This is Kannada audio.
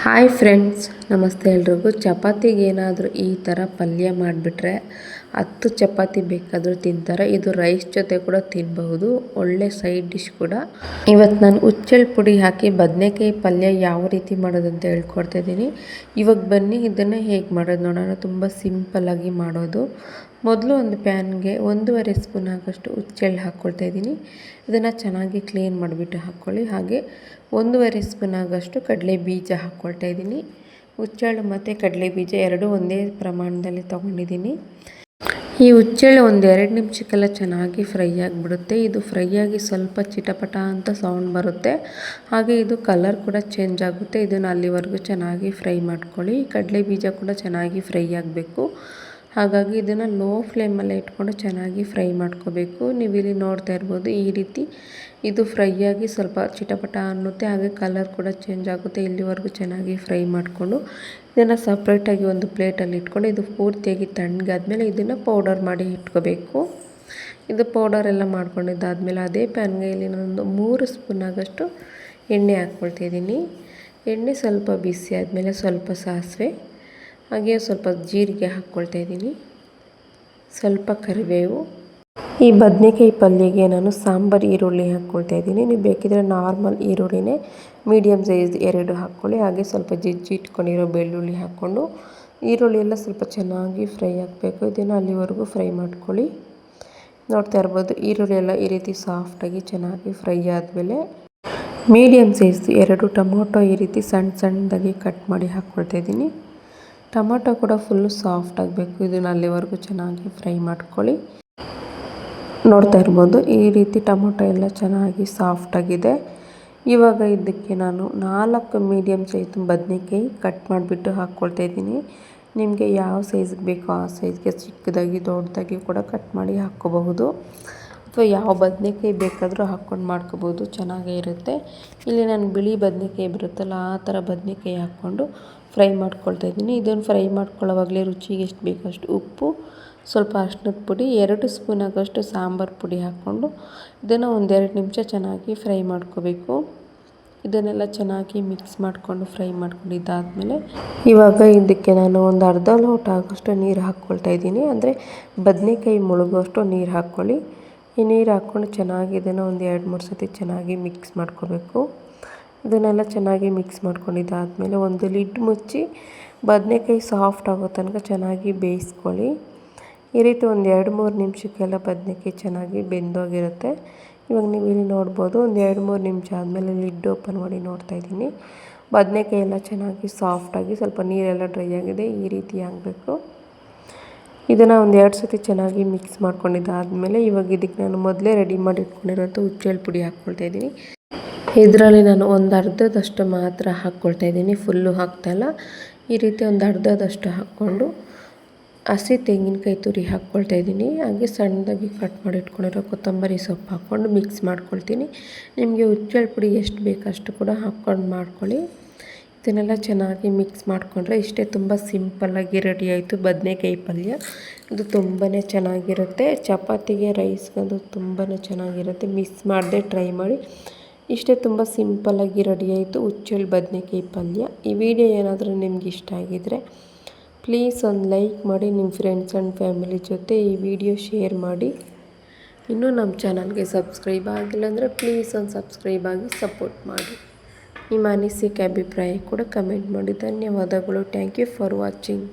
ಹಾಯ್ ಫ್ರೆಂಡ್ಸ್, ನಮಸ್ತೆ ಎಲ್ರಿಗೂ. ಚಪಾತಿಗೆ ಏನಾದರೂ ಈ ಥರ ಪಲ್ಯ ಮಾಡಿಬಿಟ್ರೆ 10 ಚಪಾತಿ ಬೇಕಾದರೂ ತಿಂತಾರೆ. ಇದು ರೈಸ್ ಜೊತೆ ಕೂಡ ತಿನ್ನಬಹುದು, ಒಳ್ಳೆ ಸೈಡ್ ಡಿಶ್ ಕೂಡ. ಇವತ್ತು ನಾನು ಹುಚ್ಚೆಳ್ಳು ಪುಡಿ ಹಾಕಿ ಬದನೆಕಾಯಿ ಪಲ್ಯ ಯಾವ ರೀತಿ ಮಾಡೋದು ಅಂತ ಹೇಳ್ಕೊಡ್ತಾ ಇದ್ದೀನಿ. ಇವಾಗ ಬನ್ನಿ ಇದನ್ನು ಹೇಗೆ ಮಾಡೋದು ನೋಡೋಣ. ತುಂಬ ಸಿಂಪಲ್ಲಾಗಿ ಮಾಡೋದು. ಮೊದಲು ಒಂದು ಪ್ಯಾನ್ಗೆ 1.5 ಸ್ಪೂನ್ ಆಗೋಷ್ಟು ಹುಚ್ಚೆಳ್ಳು ಹಾಕ್ಕೊಳ್ತಾ ಇದ್ದೀನಿ. ಇದನ್ನು ಚೆನ್ನಾಗಿ ಕ್ಲೀನ್ ಮಾಡಿಬಿಟ್ಟು ಹಾಕ್ಕೊಳ್ಳಿ. ಹಾಗೆ 1.5 ಸ್ಪೂನ್ ಆಗೋಷ್ಟು ಕಡಲೆ ಬೀಜ ಹಾಕ್ಕೊಳ್ತಾ ಇದ್ದೀನಿ. ಹುಚ್ಚೆಳ್ಳು ಮತ್ತು ಕಡಲೆ ಬೀಜ ಎರಡೂ ಒಂದೇ ಪ್ರಮಾಣದಲ್ಲಿ ತೊಗೊಂಡಿದ್ದೀನಿ. ಈ ಹುಚ್ಚೆಳ್ಳು 1-2 ನಿಮಿಷಕ್ಕೆಲ್ಲ ಚೆನ್ನಾಗಿ ಫ್ರೈ ಆಗಿಬಿಡುತ್ತೆ. ಇದು ಫ್ರೈ ಆಗಿ ಸ್ವಲ್ಪ ಚಿಟಪಟ ಅಂತ ಸೌಂಡ್ ಬರುತ್ತೆ. ಹಾಗೆ ಇದು ಕಲರ್ ಕೂಡ ಚೇಂಜ್ ಆಗುತ್ತೆ. ಇದನ್ನು ಅಲ್ಲಿವರೆಗೂ ಚೆನ್ನಾಗಿ ಫ್ರೈ ಮಾಡ್ಕೊಳ್ಳಿ. ಕಡಲೆ ಬೀಜ ಕೂಡ ಚೆನ್ನಾಗಿ ಫ್ರೈ ಆಗಬೇಕು. ಹಾಗಾಗಿ ಇದನ್ನು ಲೋ ಫ್ಲೇಮಲ್ಲೇ ಇಟ್ಕೊಂಡು ಚೆನ್ನಾಗಿ ಫ್ರೈ ಮಾಡ್ಕೋಬೇಕು. ನೀವು ಇಲ್ಲಿ ನೋಡ್ತಾ ಇರ್ಬೋದು, ಈ ರೀತಿ ಇದು ಫ್ರೈ ಆಗಿ ಸ್ವಲ್ಪ ಚಿಟಪಟ ಅನ್ನುತ್ತೆ. ಹಾಗೆ ಕಲರ್ ಕೂಡ ಚೇಂಜ್ ಆಗುತ್ತೆ. ಇಲ್ಲಿವರೆಗೂ ಚೆನ್ನಾಗಿ ಫ್ರೈ ಮಾಡಿಕೊಂಡು ಇದನ್ನು ಸಪ್ರೇಟಾಗಿ ಒಂದು ಪ್ಲೇಟಲ್ಲಿ ಇಟ್ಕೊಂಡು ಇದು ಪೂರ್ತಿಯಾಗಿ ತಣ್ಣಗಾದ್ಮೇಲೆ ಇದನ್ನು ಪೌಡರ್ ಮಾಡಿ ಇಟ್ಕೋಬೇಕು. ಇದು ಪೌಡರ್ ಎಲ್ಲ ಮಾಡ್ಕೊಂಡಿದ್ದಾದಮೇಲೆ ಅದೇ ಪ್ಯಾನ್ಗೆ ಇಲ್ಲಿ ನಾನೊಂದು 3 ಸ್ಪೂನ್ ಆಗೋಷ್ಟು ಎಣ್ಣೆ ಹಾಕ್ಕೊಳ್ತಿದ್ದೀನಿ. ಎಣ್ಣೆ ಸ್ವಲ್ಪ ಬಿಸಿ ಆದಮೇಲೆ ಸ್ವಲ್ಪ ಸಾಸಿವೆ, ಹಾಗೆ ಸ್ವಲ್ಪ ಜೀರಿಗೆ ಹಾಕ್ಕೊಳ್ತಾ ಇದ್ದೀನಿ, ಸ್ವಲ್ಪ ಕರಿಬೇವು. ಈ ಬದನೆಕಾಯಿ ಪಲ್ಯಗೆ ನಾನು ಸಾಂಬಾರು ಈರುಳ್ಳಿ ಹಾಕ್ಕೊಳ್ತಾ ಇದ್ದೀನಿ. ನೀವು ಬೇಕಿದ್ರೆ ನಾರ್ಮಲ್ ಈರುಳ್ಳಿನೇ ಮೀಡಿಯಮ್ ಸೈಜ್ 2 ಹಾಕ್ಕೊಳ್ಳಿ. ಹಾಗೆ ಸ್ವಲ್ಪ ಜಜ್ಜಿ ಇಟ್ಕೊಂಡಿರೋ ಬೆಳ್ಳುಳ್ಳಿ ಹಾಕ್ಕೊಂಡು ಈರುಳ್ಳಿ ಎಲ್ಲ ಸ್ವಲ್ಪ ಚೆನ್ನಾಗಿ ಫ್ರೈ ಆಗಬೇಕು. ಇದನ್ನು ಅಲ್ಲಿವರೆಗೂ ಫ್ರೈ ಮಾಡ್ಕೊಳ್ಳಿ. ನೋಡ್ತಾ ಇರ್ಬೋದು, ಈರುಳ್ಳಿ ಎಲ್ಲ ಈ ರೀತಿ ಸಾಫ್ಟಾಗಿ ಚೆನ್ನಾಗಿ ಫ್ರೈ ಆದಮೇಲೆ ಮೀಡಿಯಮ್ ಸೈಜ್ 2 ಟೊಮೊಟೊ ಈ ರೀತಿ ಸಣ್ಣದಾಗಿ ಕಟ್ ಮಾಡಿ ಹಾಕ್ಕೊಳ್ತಾ ಇದ್ದೀನಿ. ಟೊಮೊಟೊ ಕೂಡ ಫುಲ್ಲು ಸಾಫ್ಟ್ ಆಗಬೇಕು. ಇದನ್ನು ಅಲ್ಲಿವರೆಗೂ ಚೆನ್ನಾಗಿ ಫ್ರೈ ಮಾಡ್ಕೊಳ್ಳಿ. ನೋಡ್ತಾ ಇರ್ಬೋದು, ಈ ರೀತಿ ಟೊಮೊಟೊ ಎಲ್ಲ ಚೆನ್ನಾಗಿ ಸಾಫ್ಟಾಗಿದೆ. ಇವಾಗ ಇದಕ್ಕೆ ನಾನು 4 ಮೀಡಿಯಮ್ ಸೈಜ್ ಬದನೆಕಾಯಿ ಕಟ್ ಮಾಡಿಬಿಟ್ಟು ಹಾಕ್ಕೊಳ್ತಾ ಇದ್ದೀನಿ. ನಿಮಗೆ ಯಾವ ಸೈಜ್ಗೆ ಬೇಕೋ ಆ ಸೈಜ್ಗೆ ಚಿಕ್ಕದಾಗಿ ದೊಡ್ಡದಾಗಿ ಕೂಡ ಕಟ್ ಮಾಡಿ ಹಾಕ್ಕೋಬಹುದು, ಅಥವಾ ಯಾವ ಬದನೆಕಾಯಿ ಬೇಕಾದರೂ ಹಾಕ್ಕೊಂಡು ಮಾಡ್ಕೋಬೋದು, ಚೆನ್ನಾಗೇ ಇರುತ್ತೆ. ಇಲ್ಲಿ ನಾನು ಬಿಳಿ ಬದನೆಕಾಯಿ ಬರುತ್ತಲ್ಲ, ಆ ಥರ ಬದನೆಕಾಯಿ ಹಾಕ್ಕೊಂಡು ಫ್ರೈ ಮಾಡ್ಕೊಳ್ತಾ ಇದ್ದೀನಿ. ಇದನ್ನು ಫ್ರೈ ಮಾಡ್ಕೊಳ್ಳೋವಾಗಲೇ ರುಚಿಗೆ ಎಷ್ಟು ಬೇಕಷ್ಟು ಉಪ್ಪು, ಸ್ವಲ್ಪ ಅರಿಶಿನದ ಪುಡಿ, 2 ಸ್ಪೂನ್ ಆಗೋಷ್ಟು ಸಾಂಬಾರು ಪುಡಿ ಹಾಕ್ಕೊಂಡು ಇದನ್ನು 1-2 ನಿಮಿಷ ಚೆನ್ನಾಗಿ ಫ್ರೈ ಮಾಡ್ಕೋಬೇಕು. ಇದನ್ನೆಲ್ಲ ಚೆನ್ನಾಗಿ ಮಿಕ್ಸ್ ಮಾಡಿಕೊಂಡು ಫ್ರೈ ಮಾಡ್ಕೊಂಡಿದ್ದಾದಮೇಲೆ ಇವಾಗ ಇದಕ್ಕೆ ನಾನು ಒಂದು ಅರ್ಧ ಲೋಟ ಆಗೋಷ್ಟು ನೀರು ಹಾಕ್ಕೊಳ್ತಾ ಇದ್ದೀನಿ. ಅಂದರೆ ಬದನೆಕಾಯಿ ಮುಳುಗೋಷ್ಟು ನೀರು ಹಾಕ್ಕೊಳ್ಳಿ. ಈ ನೀರು ಹಾಕ್ಕೊಂಡು ಚೆನ್ನಾಗಿ ಇದನ್ನು ಒಂದು 2-3 ಸತಿ ಚೆನ್ನಾಗಿ ಮಿಕ್ಸ್ ಮಾಡ್ಕೋಬೇಕು. ಇದನ್ನೆಲ್ಲ ಚೆನ್ನಾಗಿ ಮಿಕ್ಸ್ ಮಾಡ್ಕೊಂಡಿದ್ದಾದಮೇಲೆ ಒಂದು ಲಿಡ್ ಮುಚ್ಚಿ ಬದನೆಕಾಯಿ ಸಾಫ್ಟ್ ಆಗೋ ತನಕ ಚೆನ್ನಾಗಿ ಬೇಯಿಸ್ಕೊಳ್ಳಿ. ಈ ರೀತಿ ಒಂದು 2-3 ನಿಮಿಷಕ್ಕೆಲ್ಲ ಬದನೆಕಾಯಿ ಚೆನ್ನಾಗಿ ಬೆಂದೋಗಿರುತ್ತೆ. ಇವಾಗ ನೀವು ಇಲ್ಲಿ ನೋಡ್ಬೋದು, ಒಂದು 2-3 ನಿಮಿಷ ಆದಮೇಲೆ ಲಿಡ್ ಓಪನ್ ಮಾಡಿ ನೋಡ್ತಾ ಇದ್ದೀನಿ. ಬದನೆಕಾಯಿ ಎಲ್ಲ ಚೆನ್ನಾಗಿ ಸಾಫ್ಟಾಗಿ ಸ್ವಲ್ಪ ನೀರೆಲ್ಲ ಡ್ರೈ ಆಗಿದೆ. ಈ ರೀತಿ ಆಗಬೇಕು. ಇದನ್ನು ಒಂದು 2 ಸತಿ ಚೆನ್ನಾಗಿ ಮಿಕ್ಸ್ ಮಾಡ್ಕೊಂಡಿದ್ದಾದಮೇಲೆ ಇವಾಗ ಇದಕ್ಕೆ ನಾನು ಮೊದಲೇ ರೆಡಿ ಮಾಡಿ ಇಟ್ಕೊಂಡಿರೋಂಥ ಹುಚ್ಚೆಳ್ಳು ಪುಡಿ ಹಾಕ್ಕೊಳ್ತಾ ಇದ್ದೀನಿ. ಇದರಲ್ಲಿ ನಾನು ಒಂದು ಅರ್ಧದಷ್ಟು ಮಾತ್ರ ಹಾಕ್ಕೊಳ್ತಾ ಇದ್ದೀನಿ, ಫುಲ್ಲು ಹಾಕ್ತಾಯಿಲ್ಲ. ಈ ರೀತಿ ಒಂದು ಅರ್ಧದಷ್ಟು ಹಾಕ್ಕೊಂಡು ಹಸಿ ತೆಂಗಿನಕಾಯಿ ತುರಿ ಹಾಕ್ಕೊಳ್ತಾ ಇದ್ದೀನಿ. ಹಾಗೆ ಸಣ್ಣದಾಗಿ ಕಟ್ ಮಾಡಿ ಇಟ್ಕೊಂಡಿರೋ ಕೊತ್ತಂಬರಿ ಸೊಪ್ಪು ಹಾಕ್ಕೊಂಡು ಮಿಕ್ಸ್ ಮಾಡ್ಕೊಳ್ತೀನಿ. ನಿಮಗೆ ಹುಚ್ಚೆಳ್ಳು ಪುಡಿ ಎಷ್ಟು ಬೇಕೋ ಅಷ್ಟು ಕೂಡ ಹಾಕ್ಕೊಂಡು ಮಾಡ್ಕೊಳ್ಳಿ. ಇದನ್ನೆಲ್ಲ ಚೆನ್ನಾಗಿ ಮಿಕ್ಸ್ ಮಾಡಿಕೊಂಡ್ರೆ ಇಷ್ಟೇ, ತುಂಬ ಸಿಂಪಲ್ಲಾಗಿ ರೆಡಿ ಆಯಿತು ಬದನೆಕಾಯಿ ಪಲ್ಯ. ಇದು ತುಂಬಾ ಚೆನ್ನಾಗಿರುತ್ತೆ. ಚಪಾತಿಗೆ, ರೈಸ್ಗಂದು ತುಂಬಾ ಚೆನ್ನಾಗಿರುತ್ತೆ. ಮಿಸ್ ಮಾಡದೆ ಟ್ರೈ ಮಾಡಿ. ಇಷ್ಟೇ, ತುಂಬ ಸಿಂಪಲ್ಲಾಗಿ ರೆಡಿ ಆಯಿತು ಹುಚ್ಚೆಳ್ಳು ಬದನೆಕಾಯಿ ಪಲ್ಯ. ಈ ವಿಡಿಯೋ ಏನಾದರೂ ನಿಮ್ಗೆ ಇಷ್ಟ ಆಗಿದ್ದರೆ ಪ್ಲೀಸ್ ಒಂದು ಲೈಕ್ ಮಾಡಿ, ನಿಮ್ಮ ಫ್ರೆಂಡ್ಸ್ ಆ್ಯಂಡ್ ಫ್ಯಾಮಿಲಿ ಜೊತೆ ಈ ವಿಡಿಯೋ ಶೇರ್ ಮಾಡಿ. ಇನ್ನೂ ನಮ್ಮ ಚಾನಲ್ಗೆ ಸಬ್ಸ್ಕ್ರೈಬ್ ಆಗಿಲ್ಲ ಅಂದರೆ ಪ್ಲೀಸ್ ಒಂದು ಸಬ್ಸ್ಕ್ರೈಬ್ ಆಗಿ ಸಪೋರ್ಟ್ ಮಾಡಿ. ನಿಮ್ಮ ಅನಿಸಿಕೆ ಅಭಿಪ್ರಾಯ ಕೂಡ ಕಮೆಂಟ್ ಮಾಡಿ. ಧನ್ಯವಾದಗಳು. Thank you for watching.